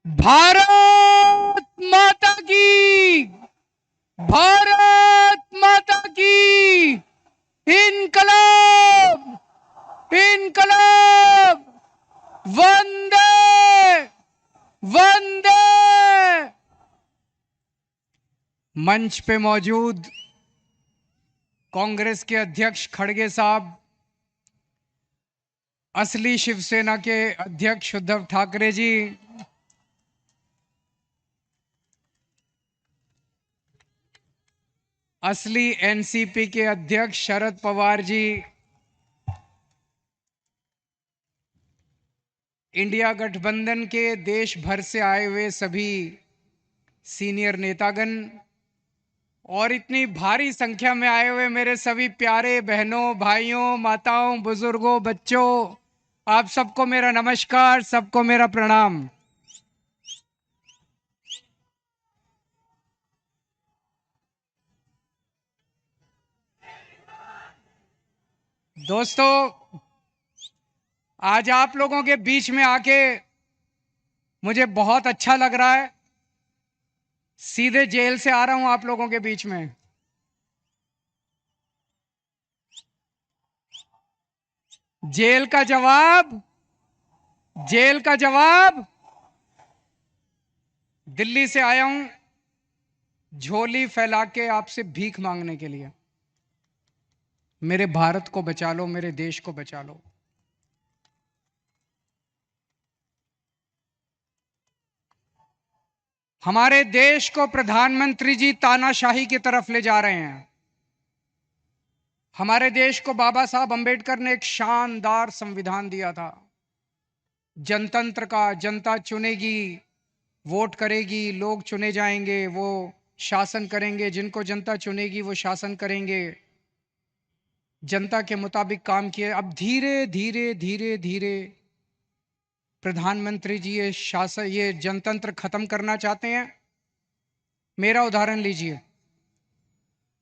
भारत माता की, भारत माता की, इनकलाब, इनकलाब, वंदे, वंदे। मंच पे मौजूद कांग्रेस के अध्यक्ष खड़गे साहब, असली शिवसेना के अध्यक्ष उद्धव ठाकरे जी, असली एनसीपी के अध्यक्ष शरद पवार जी, इंडिया गठबंधन के देश भर से आए हुए सभी सीनियर नेतागण और इतनी भारी संख्या में आए हुए मेरे सभी प्यारे बहनों, भाइयों, माताओं, बुजुर्गों, बच्चों, आप सबको मेरा नमस्कार, सबको मेरा प्रणाम। दोस्तों, आज आप लोगों के बीच में आके मुझे बहुत अच्छा लग रहा है। सीधे जेल से आ रहा हूं आप लोगों के बीच में। जेल का जवाब, जेल का जवाब, दिल्ली से आया हूं झोली फैला के आपसे भीख मांगने के लिए। मेरे भारत को बचा लो, मेरे देश को बचा लो। हमारे देश को प्रधानमंत्री जी तानाशाही की तरफ ले जा रहे हैं। हमारे देश को बाबा साहब अंबेडकर ने एक शानदार संविधान दिया था, जनतंत्र का। जनता चुनेगी, वोट करेगी, लोग चुने जाएंगे, वो शासन करेंगे। जिनको जनता चुनेगी वो शासन करेंगे। जनता के मुताबिक काम किए। अब धीरे धीरे धीरे धीरे प्रधानमंत्री जी ये शासन, ये जनतंत्र खत्म करना चाहते हैं। मेरा उदाहरण लीजिए,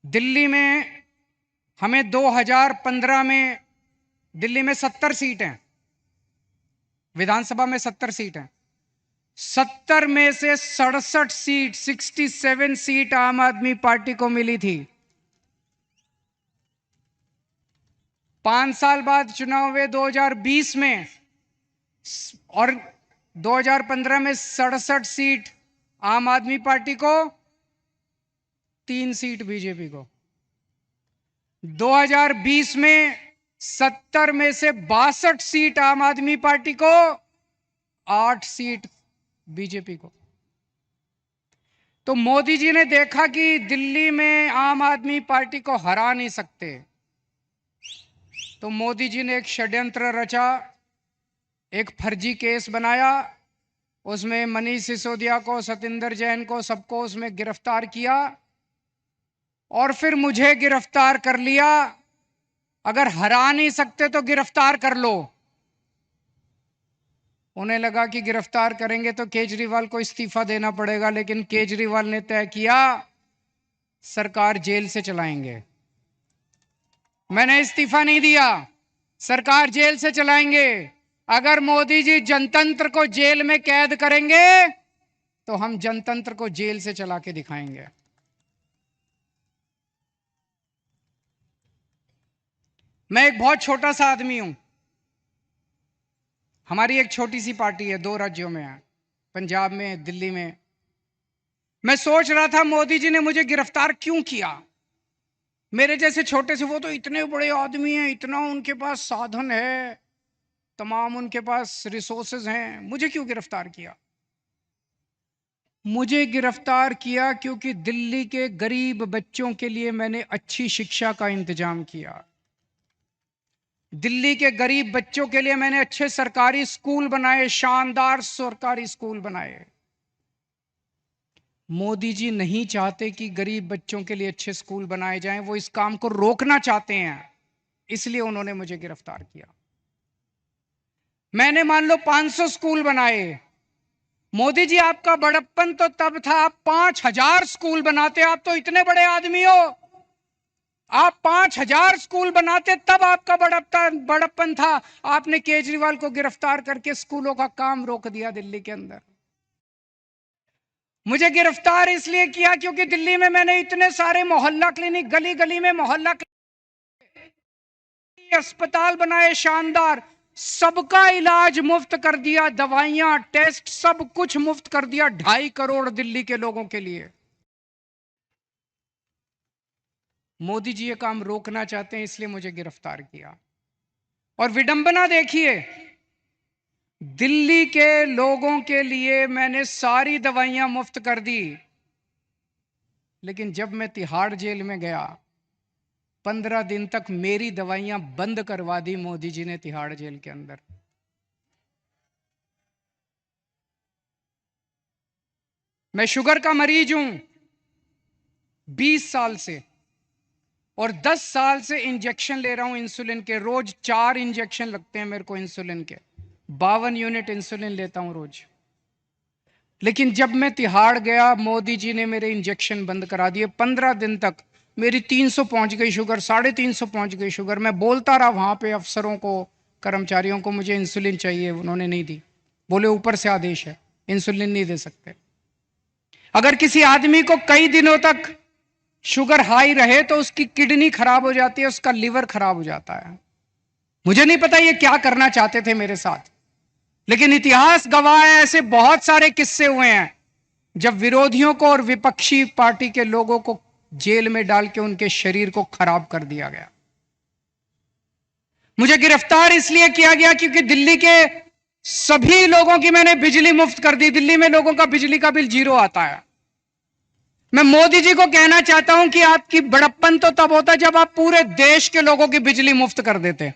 दिल्ली में हमें 2015 में दिल्ली में 70 सीट हैं, विधानसभा में 70 सीट हैं। 70 में से 67 सीट, 67 सीट आम आदमी पार्टी को मिली थी। 5 साल बाद चुनाव हुए 2020 में, और 2015 में 67 सीट आम आदमी पार्टी को, 3 सीट बीजेपी को। 2020 में 70 में से 62 सीट आम आदमी पार्टी को, 8 सीट बीजेपी को। तो मोदी जी ने देखा कि दिल्ली में आम आदमी पार्टी को हरा नहीं सकते, तो मोदी जी ने एक षड्यंत्र रचा, एक फर्जी केस बनाया। उसमें मनीष सिसोदिया को, सतिंदर जैन को, सबको उसमें गिरफ्तार किया और फिर मुझे गिरफ्तार कर लिया। अगर हरा नहीं सकते तो गिरफ्तार कर लो। उन्हें लगा कि गिरफ्तार करेंगे तो केजरीवाल को इस्तीफा देना पड़ेगा, लेकिन केजरीवाल ने तय किया सरकार जेल से चलाएंगे। मैंने इस्तीफा नहीं दिया, सरकार जेल से चलाएंगे। अगर मोदी जी जनतंत्र को जेल में कैद करेंगे तो हम जनतंत्र को जेल से चला के दिखाएंगे। मैं एक बहुत छोटा सा आदमी हूं। हमारी एक छोटी सी पार्टी है, 2 राज्यों में है, पंजाब में, दिल्ली में। मैं सोच रहा था मोदी जी ने मुझे गिरफ्तार क्यों किया। मेरे जैसे छोटे से, वो तो इतने बड़े आदमी हैं, इतना उनके पास साधन है, तमाम उनके पास रिसोर्सेज हैं, मुझे क्यों गिरफ्तार किया। मुझे गिरफ्तार किया क्योंकि दिल्ली के गरीब बच्चों के लिए मैंने अच्छी शिक्षा का इंतजाम किया। दिल्ली के गरीब बच्चों के लिए मैंने अच्छे सरकारी स्कूल बनाए, शानदार सरकारी स्कूल बनाए। मोदी जी नहीं चाहते कि गरीब बच्चों के लिए अच्छे स्कूल बनाए जाएं, वो इस काम को रोकना चाहते हैं, इसलिए उन्होंने मुझे गिरफ्तार किया। मैंने मान लो 500 स्कूल बनाए। मोदी जी, आपका बड़प्पन तो तब था आप 5000 स्कूल बनाते। आप तो इतने बड़े आदमी हो, आप 5000 स्कूल बनाते तब आपका बड़प्पन था। आपने केजरीवाल को गिरफ्तार करके स्कूलों का काम रोक दिया दिल्ली के अंदर। मुझे गिरफ्तार इसलिए किया क्योंकि दिल्ली में मैंने इतने सारे मोहल्ला क्लिनिक, गली गली में मोहल्ला क्लिनिक, अस्पताल बनाए शानदार, सबका इलाज मुफ्त कर दिया, दवाइयां, टेस्ट, सब कुछ मुफ्त कर दिया 2.5 करोड़ दिल्ली के लोगों के लिए। मोदी जी ये काम रोकना चाहते हैं, इसलिए मुझे गिरफ्तार किया। और विडंबना देखिए, दिल्ली के लोगों के लिए मैंने सारी दवाइयां मुफ्त कर दी, लेकिन जब मैं तिहाड़ जेल में गया 15 दिन तक मेरी दवाइयां बंद करवा दी मोदी जी ने तिहाड़ जेल के अंदर। मैं शुगर का मरीज हूं 20 साल से, और 10 साल से इंजेक्शन ले रहा हूं इंसुलिन के। रोज 4 इंजेक्शन लगते हैं मेरे को इंसुलिन के, 52 यूनिट इंसुलिन लेता हूं रोज। लेकिन जब मैं तिहाड़ गया, मोदी जी ने मेरे इंजेक्शन बंद करा दिए। 15 दिन तक मेरी 300 पहुंच गई शुगर, 350 पहुंच गई शुगर। मैं बोलता रहा वहां पे अफसरों को, कर्मचारियों को, मुझे इंसुलिन चाहिए, उन्होंने नहीं दी। बोले ऊपर से आदेश है, इंसुलिन नहीं दे सकते। अगर किसी आदमी को कई दिनों तक शुगर हाई रहे तो उसकी किडनी खराब हो जाती है, उसका लिवर खराब हो जाता है। मुझे नहीं पता ये क्या करना चाहते थे मेरे साथ, लेकिन इतिहास गवाह है, ऐसे बहुत सारे किस्से हुए हैं जब विरोधियों को और विपक्षी पार्टी के लोगों को जेल में डाल के उनके शरीर को खराब कर दिया गया। मुझे गिरफ्तार इसलिए किया गया क्योंकि दिल्ली के सभी लोगों की मैंने बिजली मुफ्त कर दी। दिल्ली में लोगों का बिजली का बिल 0 आता है। मैं मोदी जी को कहना चाहता हूं कि आपकी बड़प्पन तो तब होता जब आप पूरे देश के लोगों की बिजली मुफ्त कर देते।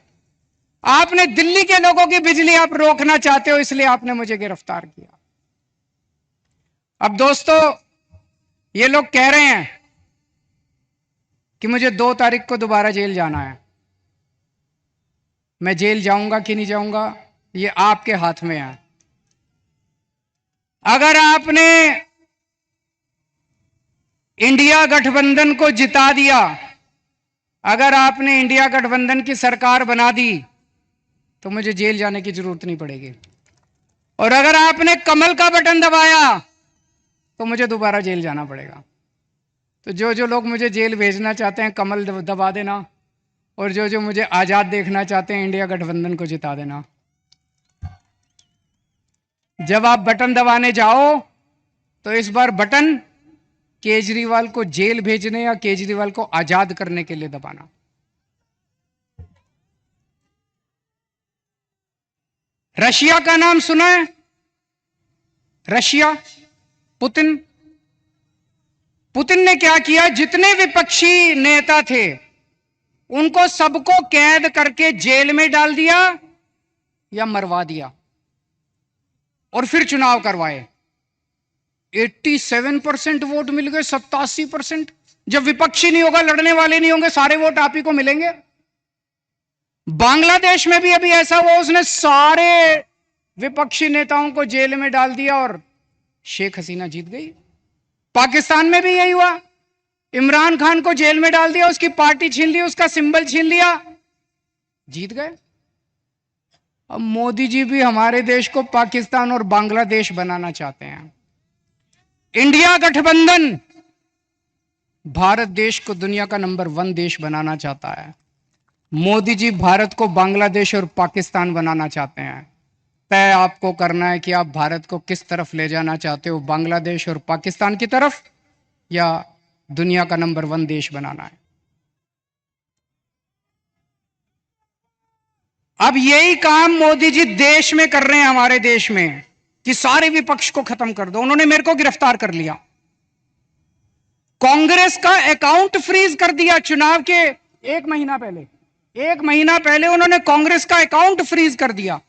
आपने दिल्ली के लोगों की बिजली आप रोकना चाहते हो, इसलिए आपने मुझे गिरफ्तार किया। अब दोस्तों, ये लोग कह रहे हैं कि मुझे 2 तारीख को दोबारा जेल जाना है। मैं जेल जाऊंगा कि नहीं जाऊंगा, ये आपके हाथ में है। अगर आपने इंडिया गठबंधन को जिता दिया, अगर आपने इंडिया गठबंधन की सरकार बना दी, तो मुझे जेल जाने की जरूरत नहीं पड़ेगी। और अगर आपने कमल का बटन दबाया तो मुझे दोबारा जेल जाना पड़ेगा। तो जो जो लोग मुझे जेल भेजना चाहते हैं, कमल दबा देना, और जो जो मुझे आजाद देखना चाहते हैं, इंडिया गठबंधन को जिता देना। जब आप बटन दबाने जाओ तो इस बार बटन केजरीवाल को जेल भेजने या केजरीवाल को आजाद करने के लिए दबाना। रशिया का नाम सुना है? Russia, Putin. पुतिन ने क्या किया, जितने विपक्षी नेता थे उनको सबको कैद करके जेल में डाल दिया या मरवा दिया, और फिर चुनाव करवाए। 87% वोट मिल गए, 87%। जब विपक्षी नहीं होगा, लड़ने वाले नहीं होंगे, सारे वोट आप ही को मिलेंगे। बांग्लादेश में भी अभी ऐसा हुआ, उसने सारे विपक्षी नेताओं को जेल में डाल दिया और शेख हसीना जीत गई। पाकिस्तान में भी यही हुआ, इमरान खान को जेल में डाल दिया, उसकी पार्टी छीन ली, उसका सिंबल छीन लिया, जीत गए। अब मोदी जी भी हमारे देश को पाकिस्तान और बांग्लादेश बनाना चाहते हैं। इंडिया गठबंधन भारत देश को दुनिया का नंबर 1 देश बनाना चाहता है। मोदी जी भारत को बांग्लादेश और पाकिस्तान बनाना चाहते हैं। तय आपको करना है कि आप भारत को किस तरफ ले जाना चाहते हो, बांग्लादेश और पाकिस्तान की तरफ, या दुनिया का नंबर 1 देश बनाना है। अब यही काम मोदी जी देश में कर रहे हैं, हमारे देश में, कि सारे विपक्ष को खत्म कर दो। उन्होंने मेरे को गिरफ्तार कर लिया, कांग्रेस का अकाउंट फ्रीज कर दिया। चुनाव के 1 महीना पहले उन्होंने कांग्रेस का अकाउंट फ्रीज कर दिया।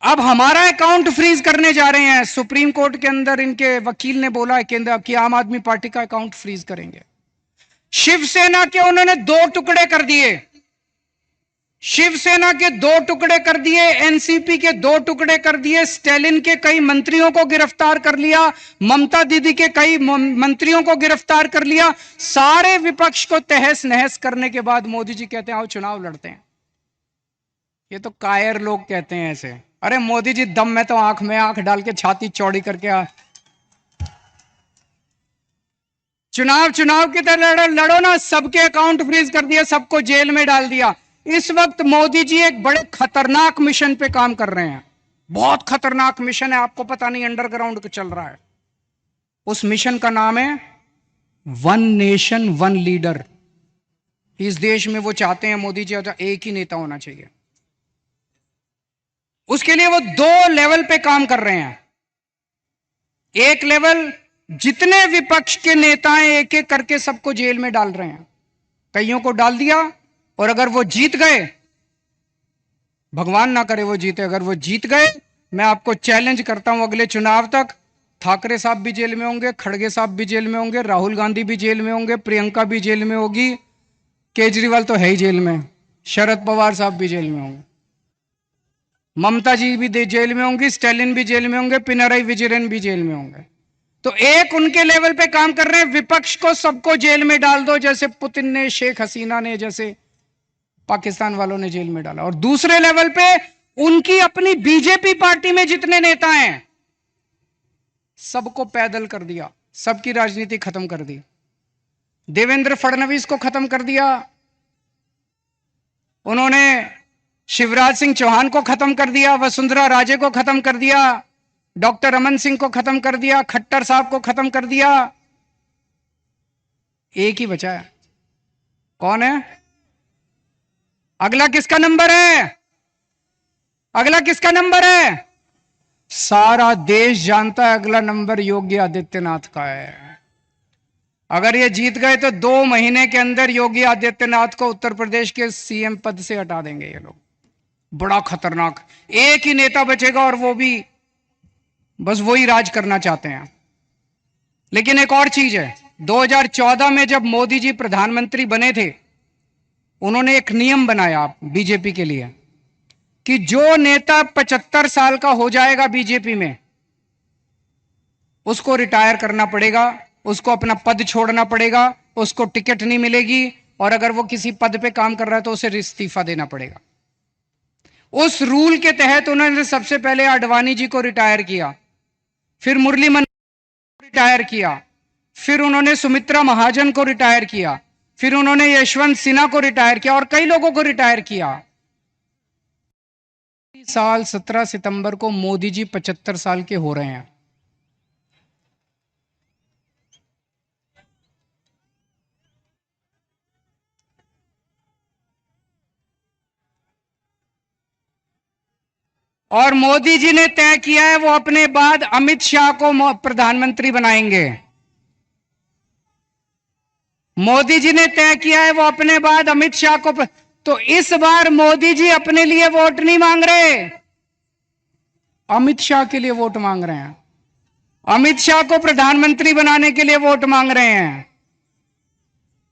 अब हमारा अकाउंट फ्रीज करने जा रहे हैं। सुप्रीम कोर्ट के अंदर इनके वकील ने बोला है कि आम आदमी पार्टी का अकाउंट फ्रीज करेंगे। शिवसेना के उन्होंने 2 टुकड़े कर दिए, शिवसेना के 2 टुकड़े कर दिए, एनसीपी के 2 टुकड़े कर दिए, स्टालिन के कई मंत्रियों को गिरफ्तार कर लिया, ममता दीदी के कई मंत्रियों को गिरफ्तार कर लिया। सारे विपक्ष को तहस नहस करने के बाद मोदी जी कहते हैं आओ चुनाव लड़ते हैं। ये तो कायर लोग कहते हैं ऐसे। अरे मोदी जी दम में तो आंख में आंख डाल के छाती चौड़ी करके चुनाव की तरह लड़ो ना, सबके अकाउंट फ्रीज कर दिया, सबको जेल में डाल दिया। इस वक्त मोदी जी एक बड़े खतरनाक मिशन पे काम कर रहे हैं, बहुत खतरनाक मिशन है, आपको पता नहीं अंडरग्राउंड का चल रहा है। उस मिशन का नाम है वन नेशन वन लीडर। इस देश में वो चाहते हैं मोदी जी एक ही नेता होना चाहिए। उसके लिए वो दो लेवल पे काम कर रहे हैं। एक लेवल, जितने विपक्ष के नेता हैं एक एक करके सबको जेल में डाल रहे हैं, कईयों को डाल दिया, और अगर वो जीत गए, भगवान ना करे वो जीते, अगर वो जीत गए, मैं आपको चैलेंज करता हूं अगले चुनाव तक ठाकरे साहब भी जेल में होंगे, खड़गे साहब भी जेल में होंगे, राहुल गांधी भी जेल में होंगे, प्रियंका भी जेल में होगी, केजरीवाल तो है ही जेल में, शरद पवार साहब भी जेल में होंगे, ममता जी भी जेल में होंगी, स्टालिन भी जेल में होंगे, पिनराई विजयन भी जेल में होंगे। तो एक उनके लेवल पे काम कर रहे हैं, विपक्ष को सबको जेल में डाल दो, जैसे पुतिन ने, शेख हसीना ने, जैसे पाकिस्तान वालों ने जेल में डाला। और दूसरे लेवल पे उनकी अपनी बीजेपी पार्टी में जितने नेता हैं सबको पैदल कर दिया, सबकी राजनीति खत्म कर दी। देवेंद्र फडणवीस को खत्म कर दिया उन्होंने, शिवराज सिंह चौहान को खत्म कर दिया, वसुंधरा राजे को खत्म कर दिया, डॉक्टर रमन सिंह को खत्म कर दिया, खट्टर साहब को खत्म कर दिया। एक ही बचा है, कौन है? अगला किसका नंबर है? अगला किसका नंबर है? सारा देश जानता है अगला नंबर योगी आदित्यनाथ का है। अगर ये जीत गए तो 2 महीने के अंदर योगी आदित्यनाथ को उत्तर प्रदेश के सीएम पद से हटा देंगे ये लोग। बड़ा खतरनाक, एक ही नेता बचेगा और वो भी बस वही राज करना चाहते हैं। लेकिन एक और चीज है, 2014 में जब मोदी जी प्रधानमंत्री बने थे, उन्होंने एक नियम बनाया बीजेपी के लिए कि जो नेता 75 साल का हो जाएगा बीजेपी में, उसको रिटायर करना पड़ेगा, उसको अपना पद छोड़ना पड़ेगा, उसको टिकट नहीं मिलेगी, और अगर वो किसी पद पे काम कर रहा है तो उसे इस्तीफा देना पड़ेगा। उस रूल के तहत उन्होंने सबसे पहले आडवाणी जी को रिटायर किया, फिर मुरली मनोहर को रिटायर किया, फिर उन्होंने सुमित्रा महाजन को रिटायर किया, फिर उन्होंने यशवंत सिन्हा को रिटायर किया, और कई लोगों को रिटायर किया। साल 17 सितंबर को मोदी जी 75 साल के हो रहे हैं। और मोदी जी ने तय किया है वो अपने बाद अमित शाह को प्रधानमंत्री बनाएंगे। मोदी जी ने तय किया है वो अपने बाद अमित शाह को तो इस बार मोदी जी अपने लिए वोट नहीं मांग रहे, अमित शाह के लिए वोट मांग रहे हैं। अमित शाह को प्रधानमंत्री बनाने के लिए वोट मांग रहे हैं।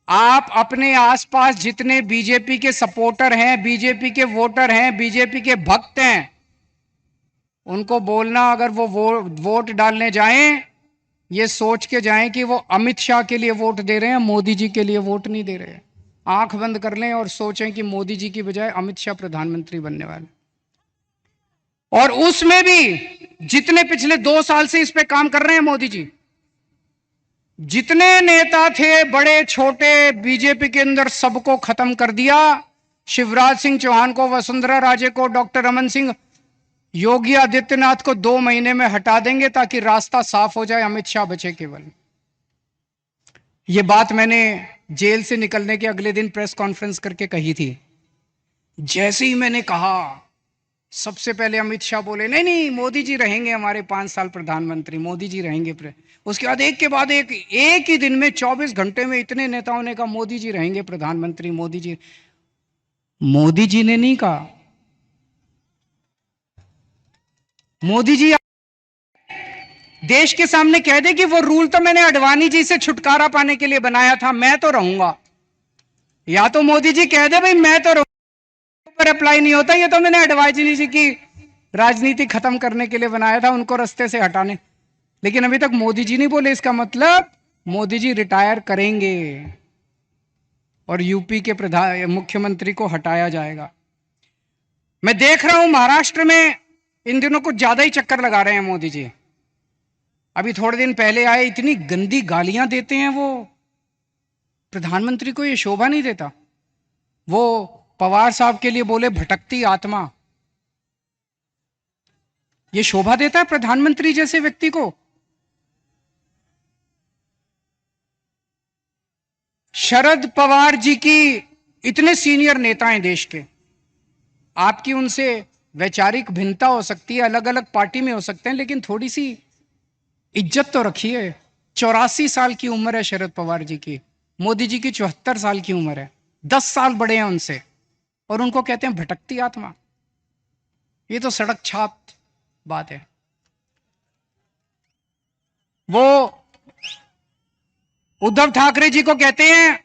आप अपने आसपास जितने बीजेपी के सपोर्टर हैं, बीजेपी के वोटर हैं, बीजेपी के भक्त हैं, उनको बोलना अगर वो वोट डालने जाएं, ये सोच के जाएं कि वो अमित शाह के लिए वोट दे रहे हैं, मोदी जी के लिए वोट नहीं दे रहे हैं। आंख बंद कर लें और सोचें कि मोदी जी की बजाय अमित शाह प्रधानमंत्री बनने वाले। और उसमें भी जितने पिछले 2 साल से इस पे काम कर रहे हैं मोदी जी, जितने नेता थे बड़े छोटे बीजेपी के अंदर, सबको खत्म कर दिया। शिवराज सिंह चौहान को, वसुंधरा राजे को, डॉक्टर रमन सिंह, योगी आदित्यनाथ को 2 महीने में हटा देंगे ताकि रास्ता साफ हो जाए, अमित शाह बचे केवल। यह बात मैंने जेल से निकलने के अगले दिन प्रेस कॉन्फ्रेंस करके कही थी। जैसे ही मैंने कहा, सबसे पहले अमित शाह बोले नहीं नहीं मोदी जी रहेंगे हमारे 5 साल प्रधानमंत्री, मोदी जी रहेंगे। उसके बाद एक के बाद एक ही दिन में 24 घंटे में इतने नेताओं ने कहा मोदी जी रहेंगे प्रधानमंत्री, मोदी जी। मोदी जी ने नहीं कहा, मोदी जी देश के सामने कह दे कि वो रूल तो मैंने आडवाणी जी से छुटकारा पाने के लिए बनाया था, मैं तो रहूंगा। या तो मोदी जी कह दे भाई मैं तो रहूंगा, पर अप्लाई नहीं होता, ये तो मैंने आडवाणी जी की राजनीति खत्म करने के लिए बनाया था, उनको रास्ते से हटाने। लेकिन अभी तक मोदी जी नहीं बोले, इसका मतलब मोदी जी रिटायर करेंगे और यूपी के मुख्यमंत्री को हटाया जाएगा। मैं देख रहा हूं महाराष्ट्र में इन दिनों कुछ ज्यादा ही चक्कर लगा रहे हैं मोदी जी। अभी थोड़े दिन पहले आए, इतनी गंदी गालियां देते हैं वो। प्रधानमंत्री को ये शोभा नहीं देता। वो पवार साहब के लिए बोले भटकती आत्मा। ये शोभा देता है प्रधानमंत्री जैसे व्यक्ति को? शरद पवार जी की, इतने सीनियर नेता हैं देश के, आपकी उनसे वैचारिक भिन्नता हो सकती है, अलग अलग पार्टी में हो सकते हैं, लेकिन थोड़ी सी इज्जत तो रखिए। 84 साल की उम्र है शरद पवार जी की, मोदी जी की 74 साल की उम्र है, 10 साल बड़े हैं उनसे, और उनको कहते हैं भटकती आत्मा। ये तो सड़क छाप बात है। वो उद्धव ठाकरे जी को कहते हैं,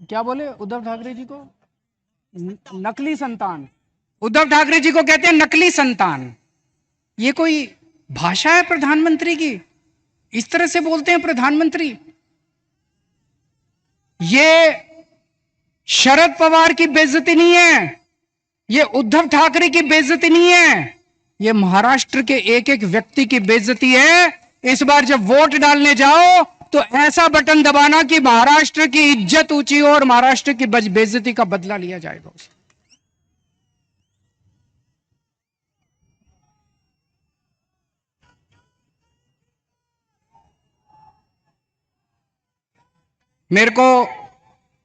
क्या बोले उद्धव ठाकरे जी को? नकली संतान। उद्धव ठाकरे जी को कहते हैं नकली संतान। ये कोई भाषा है प्रधानमंत्री की? इस तरह से बोलते हैं प्रधानमंत्री? ये शरद पवार की बेइज्जती नहीं है, ये उद्धव ठाकरे की बेइज्जती नहीं है, ये महाराष्ट्र के एक एक व्यक्ति की बेइज्जती है। इस बार जब वोट डालने जाओ तो ऐसा बटन दबाना कि महाराष्ट्र की इज्जत ऊंची हो और महाराष्ट्र की बेइज्जती का बदला लिया जाएगा। मेरे को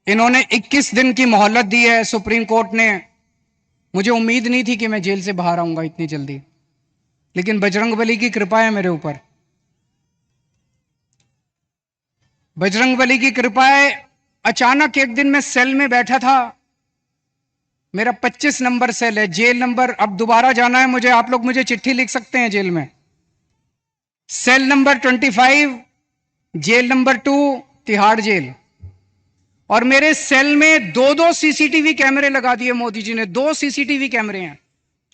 इन्होंने 21 दिन की मोहलत दी है सुप्रीम कोर्ट ने। मुझे उम्मीद नहीं थी कि मैं जेल से बाहर आऊंगा इतनी जल्दी, लेकिन बजरंगबली की कृपा है मेरे ऊपर। बजरंगबली की कृपा है। अचानक एक दिन मैं सेल में बैठा था, मेरा 25 नंबर सेल है, जेल नंबर, अब दोबारा जाना है मुझे, आप लोग मुझे चिट्ठी लिख सकते हैं जेल में। Cell number 25, jail number 2, Tihar jail. और मेरे सेल में 2-2 सीसीटीवी कैमरे लगा दिए मोदी जी ने, 2 सीसीटीवी कैमरे हैं।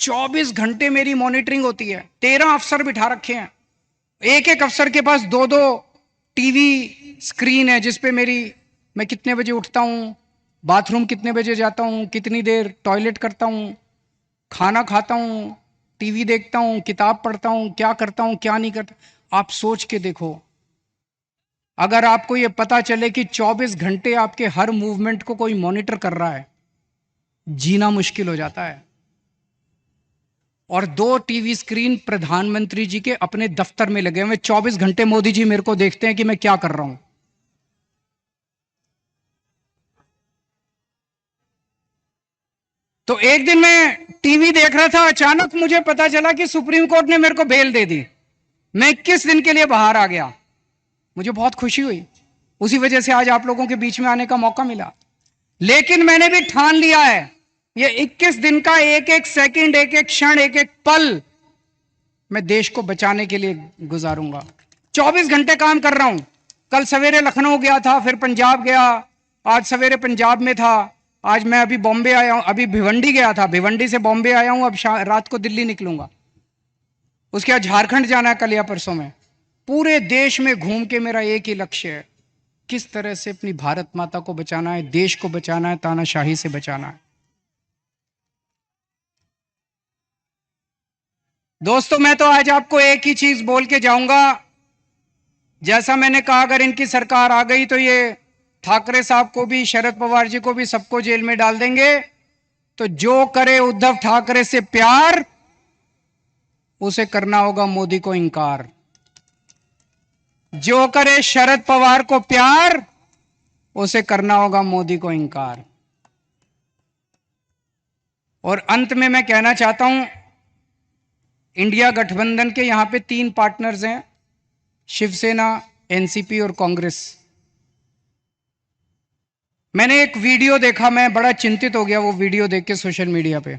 24 घंटे मेरी मॉनिटरिंग होती है। 13 अफसर बिठा रखे हैं, एक एक अफसर के पास 2-2 टीवी स्क्रीन है जिसपे मैं कितने बजे उठता हूं, बाथरूम कितने बजे जाता हूं, कितनी देर टॉयलेट करता हूं, खाना खाता हूं, टीवी देखता हूं, किताब पढ़ता हूं, क्या करता हूं क्या नहीं करता। आप सोच के देखो, अगर आपको यह पता चले कि 24 घंटे आपके हर मूवमेंट को कोई मॉनिटर कर रहा है, जीना मुश्किल हो जाता है। और 2 टीवी स्क्रीन प्रधानमंत्री जी के अपने दफ्तर में लगे हुए, 24 घंटे मोदी जी मेरे को देखते हैं कि मैं क्या कर रहा हूं। तो एक दिन मैं टीवी देख रहा था, अचानक मुझे पता चला कि सुप्रीम कोर्ट ने मेरे को बेल दे दी। मैं 21 दिन के लिए बाहर आ गया। मुझे बहुत खुशी हुई, उसी वजह से आज आप लोगों के बीच में आने का मौका मिला। लेकिन मैंने भी ठान लिया है, ये 21 दिन का एक एक सेकंड, एक एक क्षण, एक एक पल मैं देश को बचाने के लिए गुजारूंगा। 24 घंटे काम कर रहा हूं। कल सवेरे लखनऊ गया था, फिर पंजाब गया, आज सवेरे पंजाब में था, आज मैं अभी बॉम्बे आया हूं, अभी भिवंडी गया था, भिवंडी से बॉम्बे आया हूं, अब रात को दिल्ली निकलूंगा। उसके बाद झारखंड जाना है कल या परसों में। पूरे देश में घूम के मेरा एक ही लक्ष्य है, किस तरह से अपनी भारत माता को बचाना है, देश को बचाना है, तानाशाही से बचाना है। दोस्तों, मैं तो आज आपको एक ही चीज बोल के जाऊंगा। जैसा मैंने कहा, अगर इनकी सरकार आ गई तो ये ठाकरे साहब को भी, शरद पवार जी को भी, सबको जेल में डाल देंगे। तो जो करे उद्धव ठाकरे से प्यार, उसे करना होगा मोदी को इंकार। जो करे शरद पवार को प्यार, उसे करना होगा मोदी को इंकार। और अंत में मैं कहना चाहता हूं, इंडिया गठबंधन के यहां पे 3 पार्टनर्स हैं, शिवसेना, एनसीपी और कांग्रेस। मैंने एक वीडियो देखा, मैं बड़ा चिंतित हो गया वो वीडियो देख के सोशल मीडिया पे।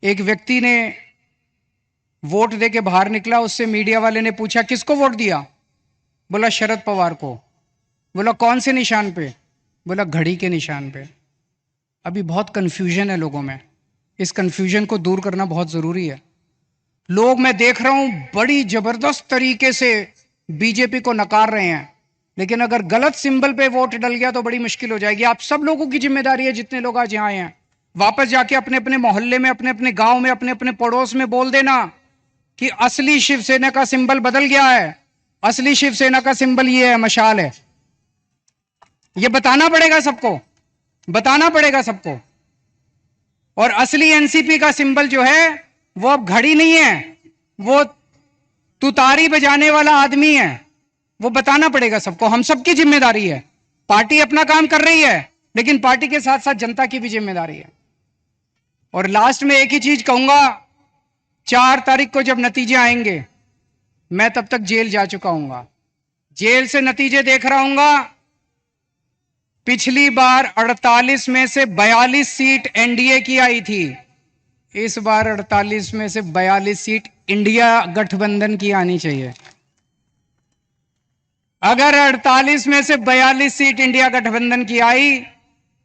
एक व्यक्ति ने वोट दे के बाहर निकला, उससे मीडिया वाले ने पूछा किसको वोट दिया? बोला शरद पवार को। बोला कौन से निशान पे? बोला घड़ी के निशान पे। अभी बहुत कंफ्यूजन है लोगों में, इस कंफ्यूजन को दूर करना बहुत जरूरी है। लोग, मैं देख रहा हूं, बड़ी जबरदस्त तरीके से बीजेपी को नकार रहे हैं, लेकिन अगर गलत सिंबल पे वोट डल गया तो बड़ी मुश्किल हो जाएगी। आप सब लोगों की जिम्मेदारी है, जितने लोग आज यहां आए हैं, वापस जाके अपने अपने मोहल्ले में, अपने अपने गांव में, अपने अपने पड़ोस में बोल देना कि असली शिवसेना का सिंबल बदल गया है, असली शिवसेना का सिंबल ये है, मशाल है। ये बताना पड़ेगा सबको, बताना पड़ेगा सबको। और असली एनसीपी का सिंबल जो है वो अब घड़ी नहीं है, वो तुतारी बजाने वाला आदमी है। वो बताना पड़ेगा सबको, हम सबकी जिम्मेदारी है। पार्टी अपना काम कर रही है, लेकिन पार्टी के साथ साथ जनता की भी जिम्मेदारी है। और लास्ट में एक ही चीज कहूंगा, 4 तारीख को जब नतीजे आएंगे, मैं तब तक जेल जा चुका हूंगा, जेल से नतीजे देख रहा हूंगा। पिछली बार 48 में से 42 सीट एनडीए की आई थी, इस बार 48 में से 42 सीट इंडिया गठबंधन की आनी चाहिए। अगर 48 में से 42 सीट इंडिया गठबंधन की आई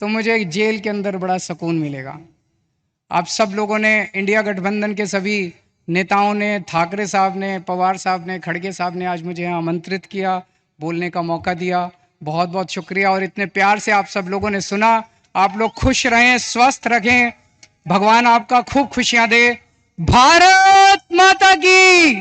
तो मुझे जेल के अंदर बड़ा सुकून मिलेगा। आप सब लोगों ने, इंडिया गठबंधन के सभी नेताओं ने, ठाकरे साहब ने, पवार साहब ने, खड़गे साहब ने आज मुझे यहाँ आमंत्रित किया, बोलने का मौका दिया, बहुत बहुत शुक्रिया। और इतने प्यार से आप सब लोगों ने सुना। आप लोग खुश रहें, स्वस्थ रखें, भगवान आपका खूब खुशियां दे। भारत माता की।